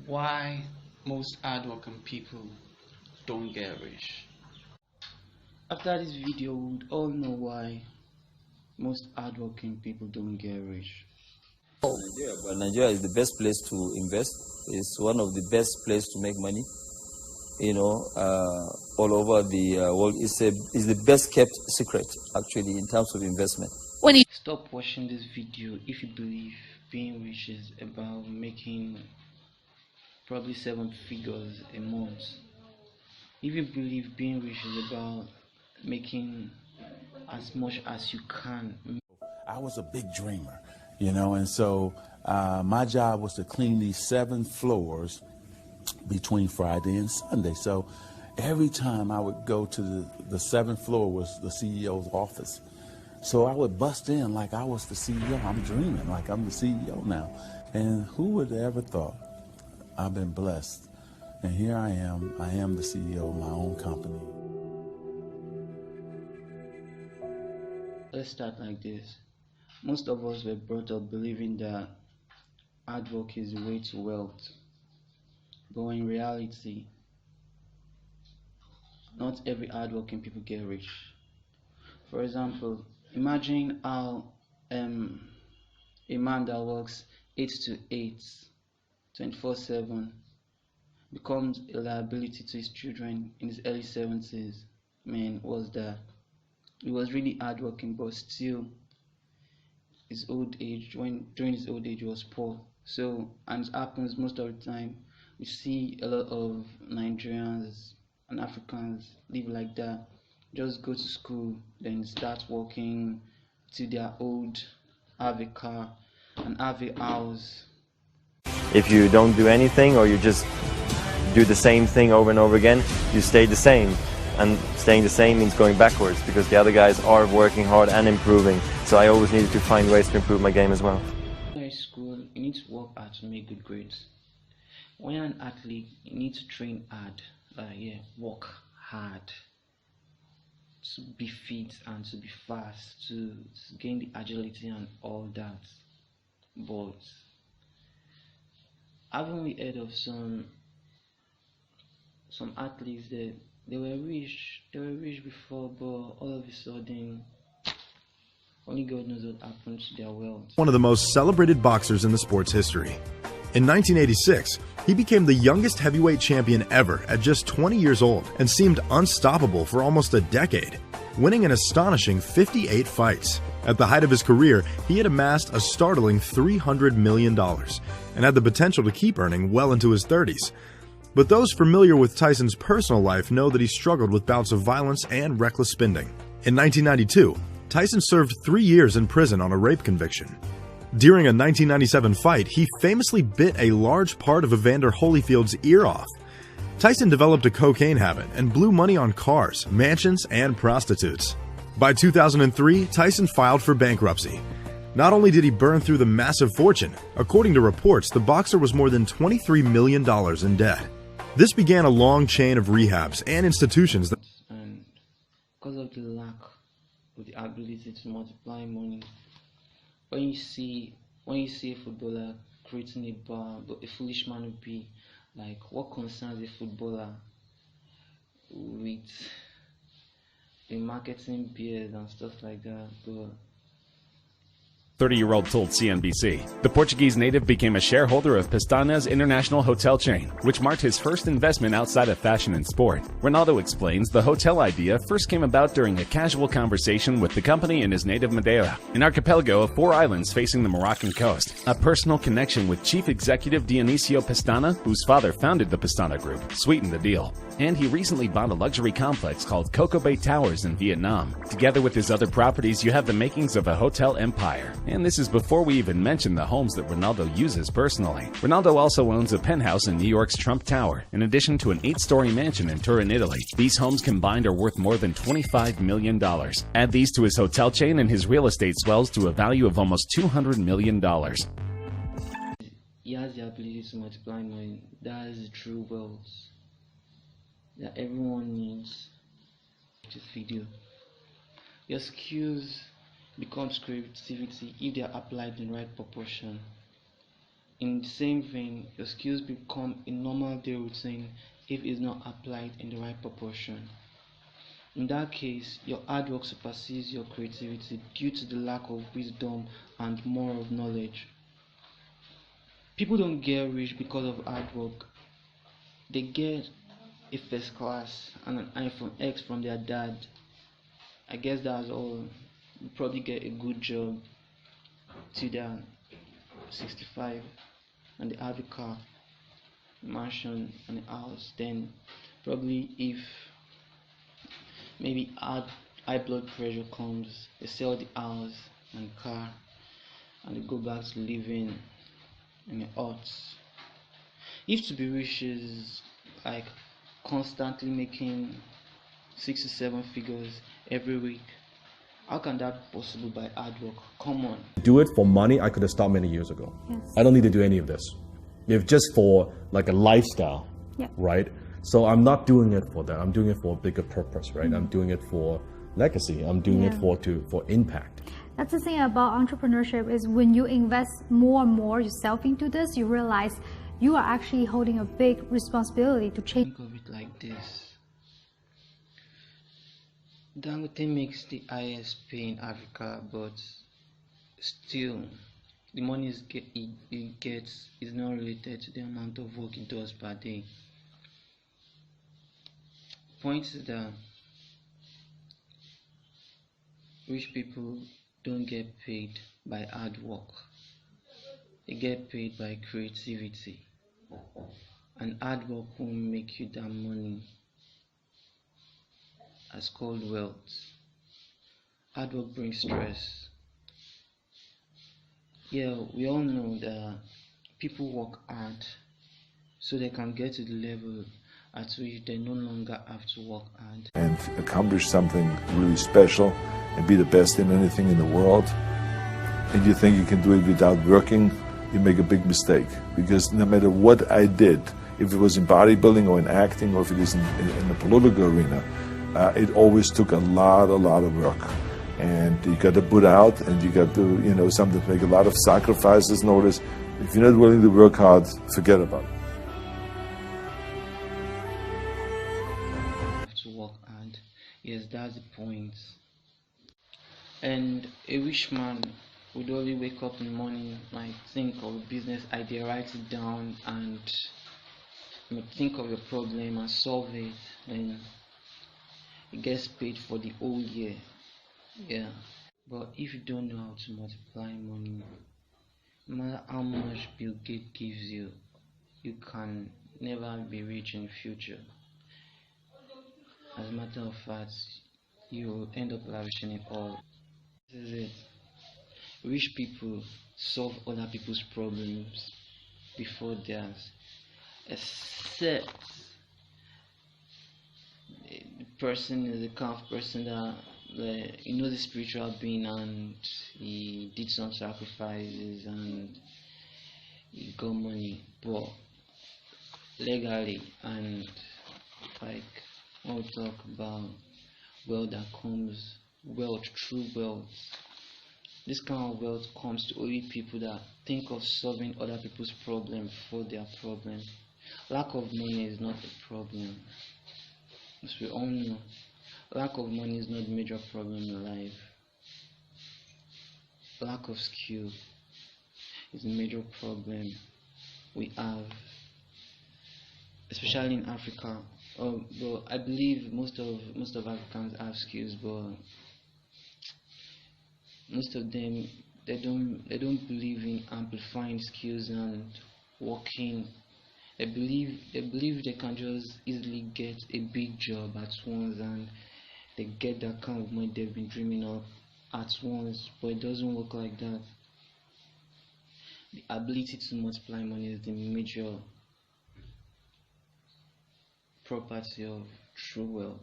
Why most hardworking people don't get rich? After this video, we would all know why most hardworking people don't get rich. Nigeria, but Nigeria is the best place to invest. It's one of the best places to make money. All over the world, it's the best kept secret actually in terms of investment. Stop watching this video if you believe being rich is about making probably 7 figures a month. If you believe being rich is about making as much as you can. I was a big dreamer, and so my job was to clean these 7 floors between Friday and Sunday. So every time I would go to the 7th floor was the CEO's office. So I would bust in like I was the CEO. I'm dreaming like I'm the CEO now. And who would have ever thought? I've been blessed. And here I am. I am the CEO of my own company. Let's start like this. Most of us were brought up believing that hard work is the way to wealth. But in reality, not every hardworking people get rich. For example, imagine how a man that works 8 to 8, 24/7, becomes a liability to his children in his early 70s. Man, was that he was really hardworking, but still, his old age, during his old age, he was poor. So, and it happens most of the time. We see a lot of Nigerians and Africans live like that. Just go to school, then start working till they are old, have a car, and have a house. If you don't do anything or you just do the same thing over and over again, you stay the same. And staying the same means going backwards because the other guys are working hard and improving. So I always needed to find ways to improve my game as well. In school, you need to work hard to make good grades. When you're an athlete, you need to train hard. Work hard to be fit and to be fast, to gain the agility and all that. But haven't we heard of some athletes that they were rich before, but all of a sudden only God knows what happened to their wealth. One of the most celebrated boxers in the sport's history. In 1986, he became the youngest heavyweight champion ever at just 20 years old and seemed unstoppable for almost a decade, winning an astonishing 58 fights. At the height of his career, he had amassed a startling $300 million and had the potential to keep earning well into his 30s. But those familiar with Tyson's personal life know that he struggled with bouts of violence and reckless spending. In 1992, Tyson served 3 years in prison on a rape conviction. During a 1997 fight, he famously bit a large part of Evander Holyfield's ear off. Tyson developed a cocaine habit and blew money on cars, mansions, and prostitutes. By 2003, Tyson filed for bankruptcy. Not only did he burn through the massive fortune, according to reports, the boxer was more than $23 million in debt. This began a long chain of rehabs and institutions that... And because of the lack of the ability to multiply money, when you see a footballer creating a bar, a foolish man would be like, what concerns a footballer with the marketing beers and stuff like that? But 30-year-old told CNBC. The Portuguese native became a shareholder of Pestanas International Hotel chain, which marked his first investment outside of fashion and sport. Ronaldo explains the hotel idea first came about during a casual conversation with the company in his native Madeira, an archipelago of 4 islands facing the Moroccan coast. A personal connection with chief executive Dionisio Pestana, whose father founded the Pestana Group, sweetened the deal. And he recently bought a luxury complex called Coco Bay Towers in Vietnam. Together with his other properties, you have the makings of a hotel empire. And this is before we even mention the homes that Ronaldo uses personally. Ronaldo also owns a penthouse in New York's Trump Tower, in addition to an 8-story mansion in Turin, Italy. These homes combined are worth more than $25 million. Add these to his hotel chain and his real estate swells to a value of almost $200 million. he has the ability to multiply money. That is the true wealth that everyone needs to video. Your skills becomes creativity if they are applied in the right proportion. In the same vein, your skills become a normal day routine if it's not applied in the right proportion. In that case, your hard work supersedes your creativity due to the lack of wisdom and more of knowledge. People don't get rich because of hard work. They get a first class and an iPhone X from their dad. I guess that's all. You probably get a good job till they're 65 and they have a car, mansion and a house. Then probably if maybe high blood pressure comes, they sell the house and car and they go back to living in the huts. If to be rich is like constantly making 6 to 7 figures every week, how can that be possible by hard work? Come on. Do it for money, I could have stopped many years ago. Yes. I don't need to do any of this. If just for like a lifestyle, Yeah. right? So I'm not doing it for that. I'm doing it for a bigger purpose, right? I'm doing it for legacy. I'm doing it for impact. That's the thing about entrepreneurship is when you invest more and more yourself into this, you realize you are actually holding a big responsibility to change. Think of it like this. Dangote makes the highest pay in Africa, but still, the money he gets is not related to the amount of work he does per day. Point is that rich people don't get paid by hard work. They get paid by creativity. And hard work won't make you that money. As called wealth. Hard work brings stress. Yeah, we all know that people work hard so they can get to the level at which they no longer have to work hard. And accomplish something really special and be the best in anything in the world, and you think you can do it without working, you make a big mistake. Because no matter what I did, if it was in bodybuilding or in acting or if it is in the political arena, it always took a lot of work. And you got to put out, and you got to, sometimes make a lot of sacrifices. Notice, if you're not willing to work hard, forget about it. To work hard, yes, that's the point. And a rich man would only wake up in the morning, like think of a business idea, write it down, and think of your problem and solve it, and it gets paid for the whole year. Yeah, but if you don't know how to multiply money, no matter how much Bill Gates gives you, you can never be rich in the future. As a matter of fact, you will end up lavishing it all. This is it. Rich people solve other people's problems before theirs, except the person is the kind of person that the spiritual being, and he did some sacrifices and he got money, but legally, and like when we talk about wealth that comes, true wealth, this kind of wealth comes to only people that think of solving other people's problems before their problem. Lack of money is not a problem. As we all know, lack of money is not a major problem in life. Lack of skill is a major problem we have, especially in Africa. But I believe most of Africans have skills, but most of them they don't believe in amplifying skills and working. They believe they can just easily get a big job at once, and they get that kind of money they've been dreaming of at once, but it doesn't work like that. The ability to multiply money is the major property of true wealth.